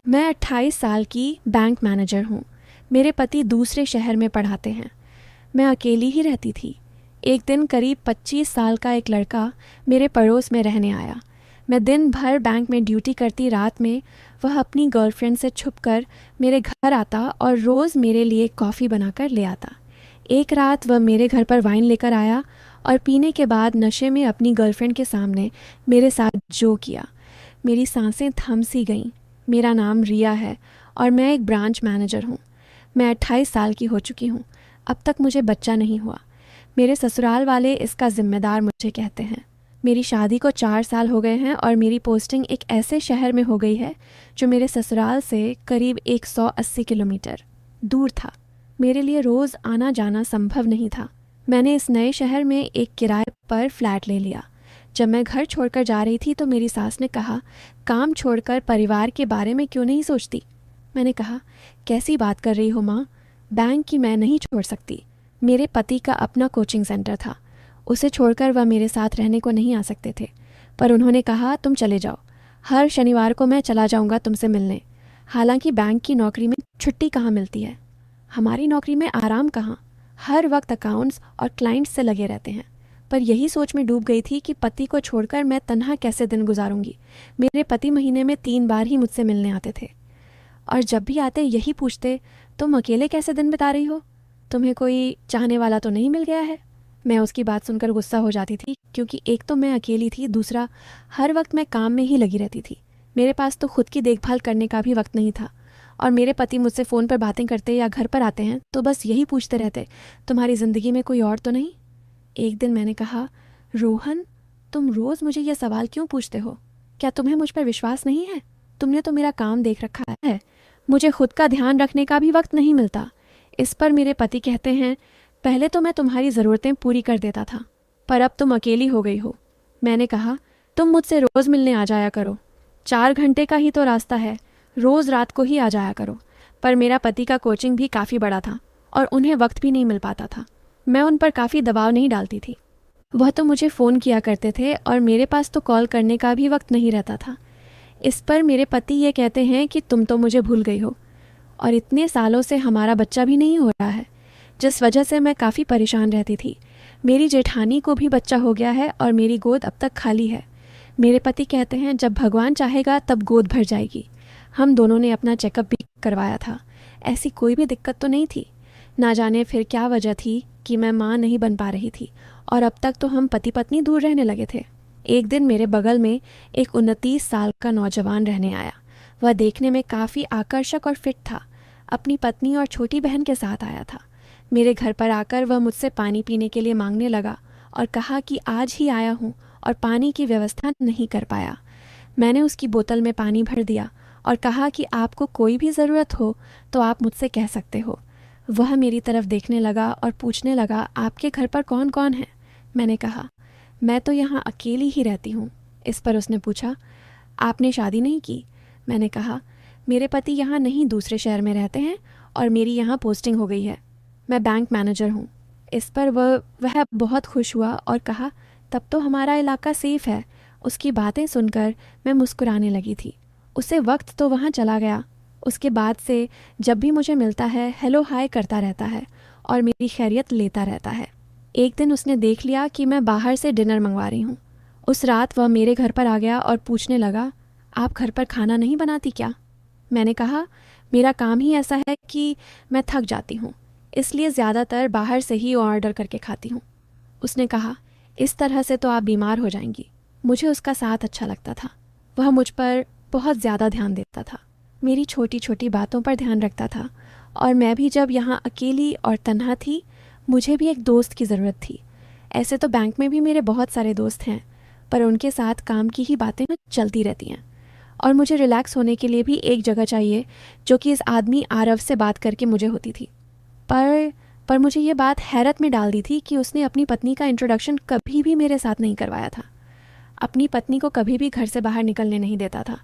मैं 28 साल की बैंक मैनेजर हूँ। मेरे पति दूसरे शहर में पढ़ाते हैं। मैं अकेली ही रहती थी। एक दिन करीब 25 साल का एक लड़का मेरे पड़ोस में रहने आया। मैं दिन भर बैंक में ड्यूटी करती रात में वह अपनी गर्लफ्रेंड से छुपकर मेरे घर आता और रोज़ मेरे लिए कॉफ़ी बनाकर ले आता। एक रात वह मेरे घर पर वाइन लेकर आया और पीने के बाद नशे में अपनी गर्लफ्रेंड के सामने मेरे साथ जो किया। मेरी सांसें थम सी गईं। मेरा नाम रिया है और मैं एक ब्रांच मैनेजर हूँ। मैं 28 साल की हो चुकी हूँ। अब तक मुझे बच्चा नहीं हुआ। मेरे ससुराल वाले इसका जिम्मेदार मुझे कहते हैं। मेरी शादी को 4 साल हो गए हैं और मेरी पोस्टिंग एक ऐसे शहर में हो गई है जो मेरे ससुराल से करीब 180 किलोमीटर दूर था। मेरे लिए रोज़ आना जाना संभव नहीं था। मैंने इस नए शहर में एक किराए पर फ्लैट ले लिया। जब मैं घर छोड़कर जा रही थी तो मेरी सास ने कहा, काम छोड़कर परिवार के बारे में क्यों नहीं सोचती? मैंने कहा, कैसी बात कर रही हो माँ? बैंक की मैं नहीं छोड़ सकती। मेरे पति का अपना कोचिंग सेंटर था। उसे छोड़कर वह मेरे साथ रहने को नहीं आ सकते थे। पर उन्होंने कहा, तुम चले जाओ। हर शनिवार को मैं चला जाऊंगा तुमसे मिलने। हालांकि बैंक की नौकरी में छुट्टी कहाँ मिलती है। हमारी नौकरी में आराम कहाँ। हर वक्त अकाउंट्स और क्लाइंट्स से लगे रहते हैं। पर यही सोच में डूब गई थी कि पति को छोड़कर मैं तन्हा कैसे दिन गुजारूंगी। मेरे पति महीने में 3 बार ही मुझसे मिलने आते थे और जब भी आते यही पूछते, तुम अकेले कैसे दिन बिता रही हो? तुम्हें कोई चाहने वाला तो नहीं मिल गया है? मैं उसकी बात सुनकर गुस्सा हो जाती थी, क्योंकि एक तो मैं अकेली थी, दूसरा हर वक्त मैं काम में ही लगी रहती थी। मेरे पास तो खुद की देखभाल करने का भी वक्त नहीं था। और मेरे पति मुझसे फ़ोन पर बातें करते या घर पर आते हैं तो बस यही पूछते रहते, तुम्हारी ज़िंदगी में कोई और तो नहीं? एक दिन मैंने कहा, रोहन, तुम रोज़ मुझे यह सवाल क्यों पूछते हो? क्या तुम्हें मुझ पर विश्वास नहीं है? तुमने तो मेरा काम देख रखा है। मुझे खुद का ध्यान रखने का भी वक्त नहीं मिलता। इस पर मेरे पति कहते हैं, पहले तो मैं तुम्हारी ज़रूरतें पूरी कर देता था, पर अब तुम अकेली हो गई हो। मैंने कहा, तुम मुझसे रोज़ मिलने आ जाया करो। 4 घंटे का ही तो रास्ता है। रोज़ रात को ही आ जाया करो। पर मेरा पति का कोचिंग भी काफ़ी बड़ा था और उन्हें वक्त भी नहीं मिल पाता था। मैं उन पर काफ़ी दबाव नहीं डालती थी। वह तो मुझे फ़ोन किया करते थे और मेरे पास तो कॉल करने का भी वक्त नहीं रहता था। इस पर मेरे पति ये कहते हैं कि तुम तो मुझे भूल गई हो और इतने सालों से हमारा बच्चा भी नहीं हो रहा है, जिस वजह से मैं काफ़ी परेशान रहती थी। मेरी जेठानी को भी बच्चा हो गया है और मेरी गोद अब तक खाली है। मेरे पति कहते हैं, जब भगवान चाहेगा तब गोद भर जाएगी। हम दोनों ने अपना चेकअप भी करवाया था। ऐसी कोई भी दिक्कत तो नहीं थी। ना जाने फिर क्या वजह थी कि मैं माँ नहीं बन पा रही थी और अब तक तो हम पति पत्नी दूर रहने लगे थे। एक दिन मेरे बगल में एक 29 साल का नौजवान रहने आया। वह देखने में काफ़ी आकर्षक और फिट था। अपनी पत्नी और छोटी बहन के साथ आया था। मेरे घर पर आकर वह मुझसे पानी पीने के लिए मांगने लगा और कहा कि आज ही आया हूँ और पानी की व्यवस्था नहीं कर पाया। मैंने उसकी बोतल में पानी भर दिया और कहा कि आपको कोई भी ज़रूरत हो तो आप मुझसे कह सकते हो। वह मेरी तरफ देखने लगा और पूछने लगा, आपके घर पर कौन कौन है? मैंने कहा, मैं तो यहाँ अकेली ही रहती हूँ। इस पर उसने पूछा, आपने शादी नहीं की? मैंने कहा, मेरे पति यहाँ नहीं दूसरे शहर में रहते हैं और मेरी यहाँ पोस्टिंग हो गई है। मैं बैंक मैनेजर हूँ। इस पर वह बहुत खुश हुआ और कहा, तब तो हमारा इलाका सेफ है। उसकी बातें सुनकर मैं मुस्कुराने लगी थी। उसे वक्त तो वहाँ चला गया। उसके बाद से जब भी मुझे मिलता है हेलो हाय करता रहता है और मेरी खैरियत लेता रहता है। एक दिन उसने देख लिया कि मैं बाहर से डिनर मंगवा रही हूँ। उस रात वह मेरे घर पर आ गया और पूछने लगा, आप घर पर खाना नहीं बनाती क्या? मैंने कहा, मेरा काम ही ऐसा है कि मैं थक जाती हूँ, इसलिए ज़्यादातर बाहर से ही ऑर्डर करके खाती हूँ। उसने कहा, इस तरह से तो आप बीमार हो जाएंगी। मुझे उसका साथ अच्छा लगता था। वह मुझ पर बहुत ज़्यादा ध्यान देता था, मेरी छोटी छोटी बातों पर ध्यान रखता था। और मैं भी जब यहाँ अकेली और तन्हा थी, मुझे भी एक दोस्त की ज़रूरत थी। ऐसे तो बैंक में भी मेरे बहुत सारे दोस्त हैं, पर उनके साथ काम की ही बातें चलती रहती हैं और मुझे रिलैक्स होने के लिए भी एक जगह चाहिए, जो कि इस आदमी आरव से बात करके मुझे होती थी। पर मुझे ये बात हैरत में डाल दी थी कि उसने अपनी पत्नी का इंट्रोडक्शन कभी भी मेरे साथ नहीं करवाया था। अपनी पत्नी को कभी भी घर से बाहर निकलने नहीं देता था।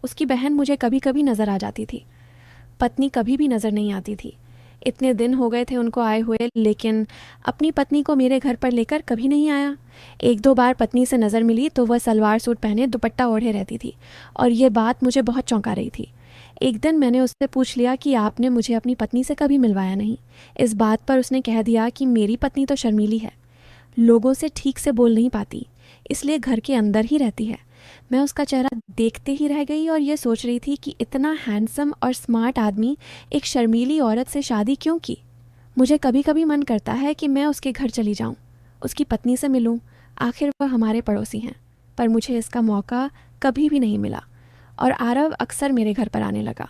उसकी बहन मुझे कभी कभी नज़र आ जाती थी, पत्नी कभी भी नज़र नहीं आती थी। इतने दिन हो गए थे उनको आए हुए, लेकिन अपनी पत्नी को मेरे घर पर लेकर कभी नहीं आया। एक दो बार पत्नी से नज़र मिली तो वह सलवार सूट पहने दुपट्टा ओढ़े रहती थी, और ये बात मुझे बहुत चौंका रही थी। एक दिन मैंने उससे पूछ लिया कि आपने मुझे अपनी पत्नी से कभी मिलवाया नहीं। इस बात पर उसने कह दिया कि मेरी पत्नी तो शर्मीली है, लोगों से ठीक से बोल नहीं पाती, इसलिए घर के अंदर ही रहती है। मैं उसका चेहरा देखते ही रह गई और ये सोच रही थी कि इतना हैंडसम और स्मार्ट आदमी एक शर्मीली औरत से शादी क्यों की। मुझे कभी कभी मन करता है कि मैं उसके घर चली जाऊं, उसकी पत्नी से मिलूं, आखिर वह हमारे पड़ोसी हैं। पर मुझे इसका मौका कभी भी नहीं मिला, और आरव अक्सर मेरे घर पर आने लगा।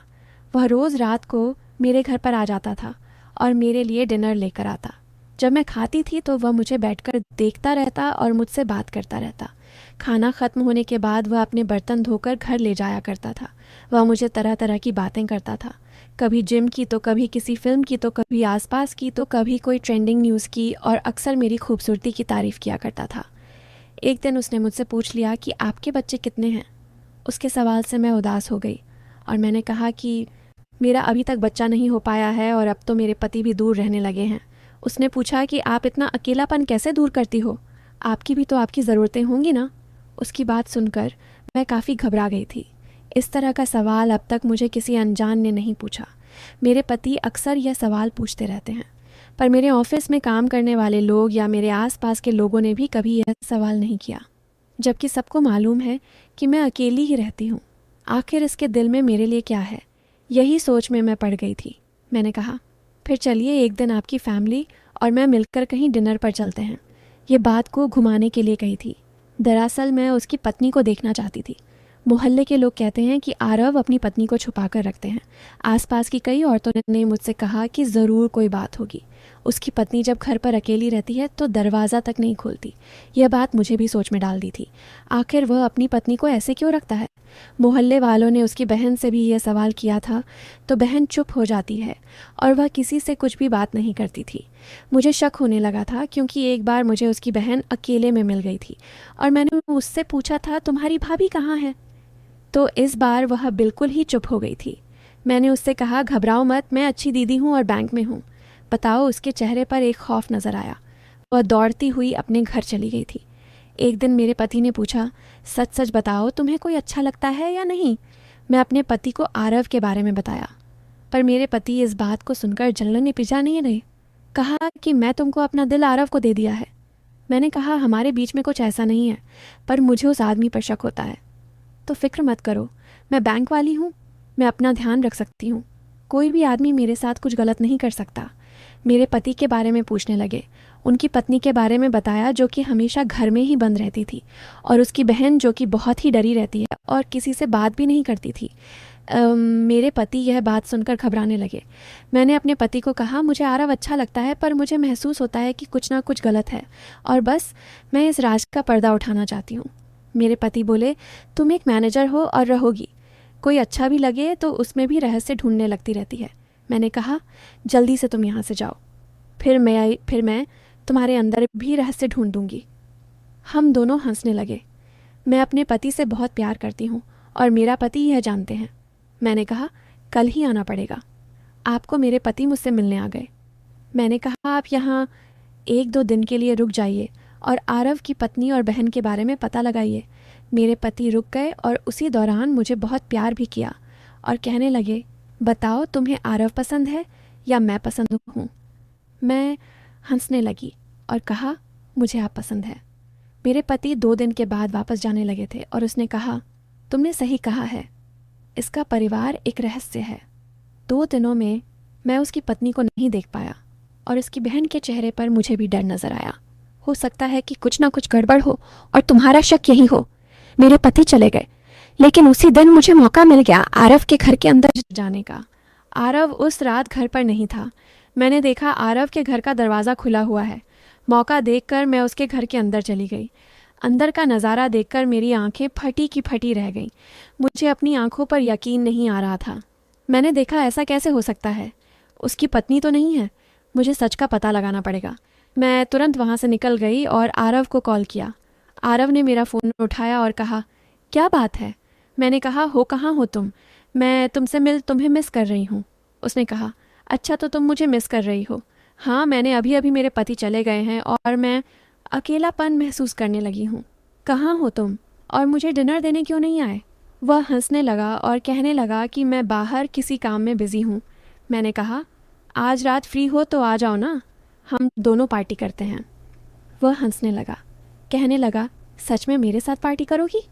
वह रोज़ रात को मेरे घर पर आ जाता था और मेरे लिए डिनर लेकर आता। जब मैं खाती थी तो वह मुझे बैठकर देखता रहता और मुझसे बात करता रहता। खाना ख़त्म होने के बाद वह अपने बर्तन धोकर घर ले जाया करता था। वह मुझे तरह तरह की बातें करता था, कभी जिम की तो कभी किसी फिल्म की तो कभी आसपास की तो कभी कोई ट्रेंडिंग न्यूज़ की, और अक्सर मेरी खूबसूरती की तारीफ़ किया करता था। एक दिन उसने मुझसे पूछ लिया कि आपके बच्चे कितने हैं। उसके सवाल से मैं उदास हो गई और मैंने कहा कि मेरा अभी तक बच्चा नहीं हो पाया है और अब तो मेरे पति भी दूर रहने लगे हैं। उसने पूछा कि आप इतना अकेलापन कैसे दूर करती हो, आपकी भी तो आपकी ज़रूरतें होंगी ना। उसकी बात सुनकर मैं काफ़ी घबरा गई थी। इस तरह का सवाल अब तक मुझे किसी अनजान ने नहीं पूछा। मेरे पति अक्सर यह सवाल पूछते रहते हैं, पर मेरे ऑफिस में काम करने वाले लोग या मेरे आसपास के लोगों ने भी कभी यह सवाल नहीं किया, जबकि सबको मालूम है कि मैं अकेली ही रहती हूँ। आखिर इसके दिल में मेरे लिए क्या है, यही सोच में मैं पड़ गई थी। मैंने कहा, फिर चलिए एक दिन आपकी फैमिली और मैं मिलकर कहीं डिनर पर चलते हैं। ये बात को घुमाने के लिए कही थी। दरअसल मैं उसकी पत्नी को देखना चाहती थी। मोहल्ले के लोग कहते हैं कि आरव अपनी पत्नी को छुपा कर रखते हैं। आसपास की कई औरतों ने मुझसे कहा कि ज़रूर कोई बात होगी। उसकी पत्नी जब घर पर अकेली रहती है तो दरवाज़ा तक नहीं खोलती। यह बात मुझे भी सोच में डाल दी थी। आखिर वह अपनी पत्नी को ऐसे क्यों रखता है। मोहल्ले वालों ने उसकी बहन से भी यह सवाल किया था तो बहन चुप हो जाती है और वह किसी से कुछ भी बात नहीं करती थी। मुझे शक होने लगा था क्योंकि एक बार मुझे उसकी बहन अकेले में मिल गई थी और मैंने उससे पूछा था, तुम्हारी भाभी कहाँ है। तो इस बार वह बिल्कुल ही चुप हो गई थी। मैंने उससे कहा, घबराओ मत, मैं अच्छी दीदी हूँ और बैंक में हूँ। बताओ, उसके चेहरे पर एक खौफ नज़र आया। वह दौड़ती हुई अपने घर चली गई थी। एक दिन मेरे पति ने पूछा, सच सच बताओ, तुम्हें कोई अच्छा लगता है या नहीं। मैं अपने पति को आरव के बारे में बताया, पर मेरे पति इस बात को सुनकर जलने पिजा नहीं रहे। कहा कि मैं तुमको अपना दिल आरव को दे दिया है। मैंने कहा, हमारे बीच में कुछ ऐसा नहीं है, पर मुझे उस आदमी पर शक होता है। तो फिक्र मत करो, मैं बैंक वाली हूँ, मैं अपना ध्यान रख सकती हूँ। कोई भी आदमी मेरे साथ कुछ गलत नहीं कर सकता। मेरे पति के बारे में पूछने लगे। उनकी पत्नी के बारे में बताया जो कि हमेशा घर में ही बंद रहती थी, और उसकी बहन जो कि बहुत ही डरी रहती है और किसी से बात भी नहीं करती थी। मेरे पति यह बात सुनकर घबराने लगे। मैंने अपने पति को कहा, मुझे आरव अच्छा लगता है, पर मुझे महसूस होता है कि कुछ ना कुछ गलत है और बस मैं इस राज का पर्दा उठाना चाहती हूँ। मेरे पति बोले, तुम एक मैनेजर हो और रहोगी, कोई अच्छा भी लगे तो उसमें भी रहस्य ढूंढने लगती रहती है। मैंने कहा, जल्दी से तुम यहाँ से जाओ, फिर मैं तुम्हारे अंदर भी रहस्य ढूंढ दूंगी। हम दोनों हंसने लगे। मैं अपने पति से बहुत प्यार करती हूँ और मेरा पति यह जानते हैं। मैंने कहा, कल ही आना पड़ेगा आपको। मेरे पति मुझसे मिलने आ गए। मैंने कहा, आप यहाँ 1-2 दिन के लिए रुक जाइए और आरव की पत्नी और बहन के बारे में पता लगाइए। मेरे पति रुक गए और उसी दौरान मुझे बहुत प्यार भी किया और कहने लगे, बताओ, तुम्हें आरव पसंद है या मैं पसंद हूँ। मैं हंसने लगी और कहा, मुझे आप पसंद है। मेरे पति 2 दिन के बाद वापस जाने लगे थे और उसने कहा, तुमने सही कहा है, इसका परिवार एक रहस्य है। 2 दिनों में मैं उसकी पत्नी को नहीं देख पाया और उसकी बहन के चेहरे पर मुझे भी डर नजर आया। हो सकता है कि कुछ ना कुछ गड़बड़ हो और तुम्हारा शक यही हो। मेरे पति चले गए, लेकिन उसी दिन मुझे मौका मिल गया आरव के घर के अंदर जाने का। आरव उस रात घर पर नहीं था। मैंने देखा आरव के घर का दरवाज़ा खुला हुआ है। मौका देखकर मैं उसके घर के अंदर चली गई। अंदर का नज़ारा देखकर मेरी आंखें फटी की फटी रह गईं। मुझे अपनी आंखों पर यकीन नहीं आ रहा था। मैंने देखा, ऐसा कैसे हो सकता है, उसकी पत्नी तो नहीं है। मुझे सच का पता लगाना पड़ेगा। मैं तुरंत वहाँ से निकल गई और आरव को कॉल किया। आरव ने मेरा फ़ोन उठाया और कहा, क्या बात है। मैंने कहा, हो कहाँ हो तुम, मैं तुमसे तुम्हें मिस कर रही हूँ। उसने कहा, अच्छा, तो तुम मुझे मिस कर रही हो। हाँ, मैंने अभी अभी मेरे पति चले गए हैं और मैं अकेलापन महसूस करने लगी हूँ। कहाँ हो तुम? और मुझे डिनर देने क्यों नहीं आए? वह हंसने लगा और कहने लगा कि मैं बाहर किसी काम में बिजी हूँ। मैंने कहा, आज रात फ्री हो तो आ जाओ ना, हम दोनों पार्टी करते हैं। वह हंसने लगा, कहने लगा, सच में मेरे साथ पार्टी करोगी?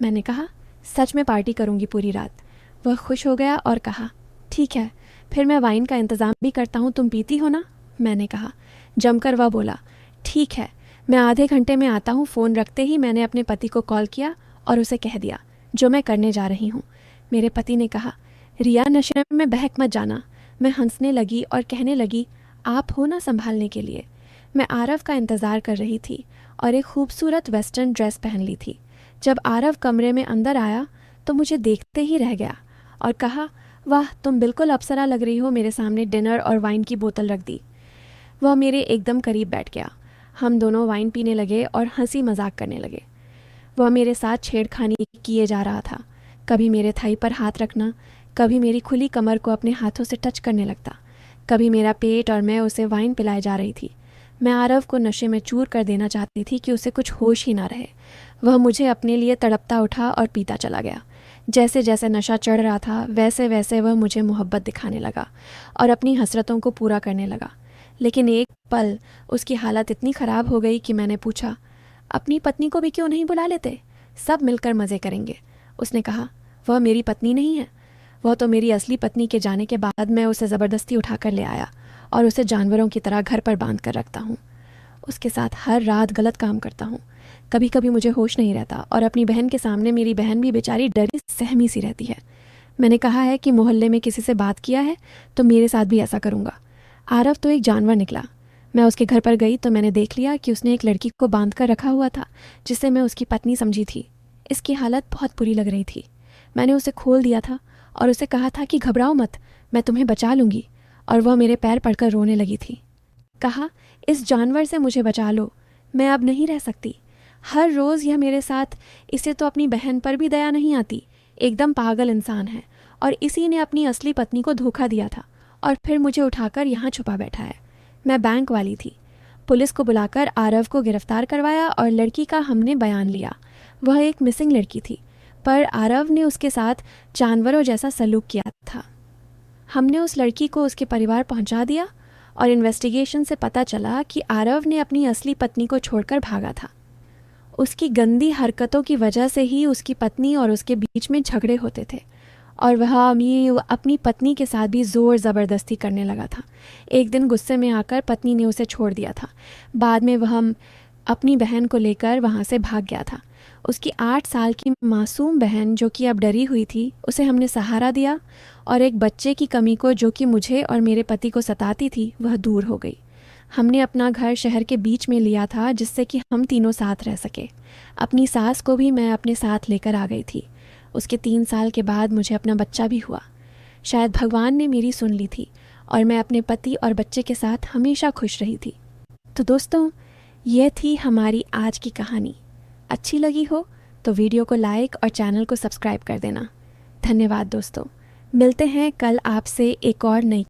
मैंने कहा, सच में पार्टी करूँगी पूरी रात। वह खुश हो गया और कहा, ठीक है, फिर मैं वाइन का इंतज़ाम भी करता हूँ, तुम पीती हो ना? मैंने कहा। जमकर वह बोला, ठीक है, मैं आधे घंटे में आता हूँ। फ़ोन रखते ही मैंने अपने पति को कॉल किया और उसे कह दिया जो मैं करने जा रही हूँ। मेरे पति ने कहा, रिया, नशे में बहक मत जाना। मैं हंसने लगी और कहने लगी, आप हो ना संभालने के लिए। मैं आरव का इंतज़ार कर रही थी और एक खूबसूरत वेस्टर्न ड्रेस पहन ली थी। जब आरव कमरे में अंदर आया तो मुझे देखते ही रह गया और कहा, वाह, तुम बिल्कुल अप्सरा लग रही हो। मेरे सामने डिनर और वाइन की बोतल रख दी। वह मेरे एकदम करीब बैठ गया। हम दोनों वाइन पीने लगे और हंसी मजाक करने लगे। वह मेरे साथ छेड़खानी किए जा रहा था। कभी मेरे थाई पर हाथ रखना, कभी मेरी खुली कमर को अपने हाथों से टच करने लगता, कभी मेरा पेट, और मैं उसे वाइन पिलाए जा रही थी। मैं आरव को नशे में चूर कर देना चाहती थी कि उसे कुछ होश ही ना रहे। वह मुझे अपने लिए तड़पता उठा और पीता चला गया। जैसे जैसे नशा चढ़ रहा था वैसे वैसे वह मुझे मोहब्बत दिखाने लगा और अपनी हसरतों को पूरा करने लगा। लेकिन एक पल उसकी हालत इतनी ख़राब हो गई कि मैंने पूछा, अपनी पत्नी को भी क्यों नहीं बुला लेते? सब मिलकर मज़े करेंगे। उसने कहा, वह मेरी पत्नी नहीं है। वह तो मेरी असली पत्नी के जाने के बाद मैं उसे ज़बरदस्ती उठाकर ले आया और उसे जानवरों की तरह घर पर बांध कर रखता हूँ। उसके साथ हर रात गलत काम करता हूँ। कभी कभी मुझे होश नहीं रहता और अपनी बहन के सामने मेरी बहन भी बेचारी डरी सहमी सी रहती है। मैंने कहा है कि मोहल्ले में किसी से बात किया है तो मेरे साथ भी ऐसा करूँगा। आरव तो एक जानवर निकला। मैं उसके घर पर गई तो मैंने देख लिया कि उसने एक लड़की को बांध कर रखा हुआ था जिसे मैं उसकी पत्नी समझी थी। इसकी हालत बहुत बुरी लग रही थी। मैंने उसे खोल दिया था और उसे कहा था कि घबराओ मत, मैं तुम्हें बचा लूँगी। और वह मेरे पैर पड़कर रोने लगी थी। कहा, इस जानवर से मुझे बचा लो, मैं अब नहीं रह सकती। हर रोज़ यह मेरे साथ, इसे तो अपनी बहन पर भी दया नहीं आती। एकदम पागल इंसान है और इसी ने अपनी असली पत्नी को धोखा दिया था और फिर मुझे उठाकर यहाँ छुपा बैठा है। मैं बैंक वाली थी। पुलिस को बुलाकर आरव को गिरफ्तार करवाया और लड़की का हमने बयान लिया। वह एक मिसिंग लड़की थी, पर आरव ने उसके साथ जानवरों जैसा सलूक किया था। हमने उस लड़की को उसके परिवार पहुंचा दिया और इन्वेस्टिगेशन से पता चला कि आरव ने अपनी असली पत्नी को छोड़कर भागा था। उसकी गंदी हरकतों की वजह से ही उसकी पत्नी और उसके बीच में झगड़े होते थे और वह अपनी पत्नी के साथ भी ज़ोर ज़बरदस्ती करने लगा था। एक दिन गुस्से में आकर पत्नी ने उसे छोड़ दिया था। बाद में वह अपनी बहन को लेकर वहाँ से भाग गया था। उसकी 8 साल की मासूम बहन, जो कि अब डरी हुई थी, उसे हमने सहारा दिया और एक बच्चे की कमी को, जो कि मुझे और मेरे पति को सताती थी, वह दूर हो गई। हमने अपना घर शहर के बीच में लिया था जिससे कि हम तीनों साथ रह सके। अपनी सास को भी मैं अपने साथ लेकर आ गई थी। उसके 3 साल के बाद मुझे अपना बच्चा भी हुआ। शायद भगवान ने मेरी सुन ली थी और मैं अपने पति और बच्चे के साथ हमेशा खुश रही थी। तो दोस्तों, यह थी हमारी आज की कहानी। अच्छी लगी हो तो वीडियो को लाइक और चैनल को सब्सक्राइब कर देना। धन्यवाद दोस्तों। मिलते हैं कल आपसे एक और नई